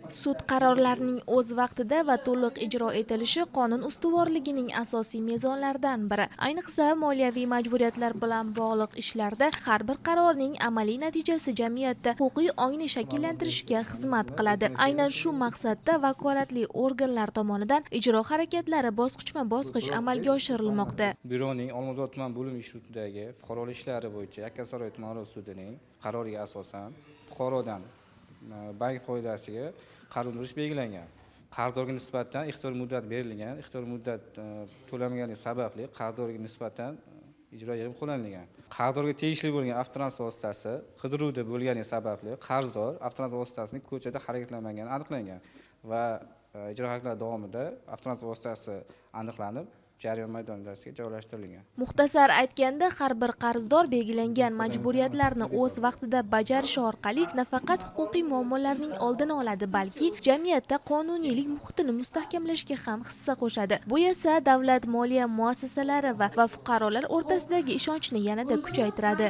Sud qarorlarining o'z vaqtida va to'liq ijro etilishi qonun ustuvorligining asosiy mezonlaridan biri. Ayniqsa, moliyaviy majburiyatlar bilan bog'liq ishlarda har bir qarorning amaliy natijasi jamiyatda huquqiy ongni shakllantirishga xizmat qiladi. Aynan shu maqsadda vakolatli organlar tomonidan ijro harakatlari bosqichma-bosqich amalga oshirilmoqda. Byuroning Olmazor tuman bo'lim ish sudidagi fuqarolik ishlari bo'yicha Yakkasaroy tuman sudining qaroriga asosan fuqarodan bank foydasiga qarz undirish belgilangan. Qarzdorga nisbatan ixtiyoriy muddat berilgan, ixtiyoriy muddat to'lamaganligi sababli qarzdorga nisbatan ijro yig'im qo'llanilgan. Qarzdorga tegishli bo'lgan avtotransport vositasi qidiruvda bo'lgani sababli qarzdor avtotransport vositasini ko'chada harakatlanmagani aniqlangan va ijro harakatlari davomida avtotransport vositasi aniqlanib jarayon maydonchasiga joylashtirilgan. Muxtasar aytganda, har bir qarzdor belgilangan majburiyatlarni o'z vaqtida bajarishi orqali nafaqat huquqiy muammolarning oldini oladi, balki jamiyatda qonuniylik muhitini mustahkamlashga ham hissa qo'shadi. Bu esa davlat moliya muassasalari va fuqarolar o'rtasidagi ishonchni yanada kuchaytiradi.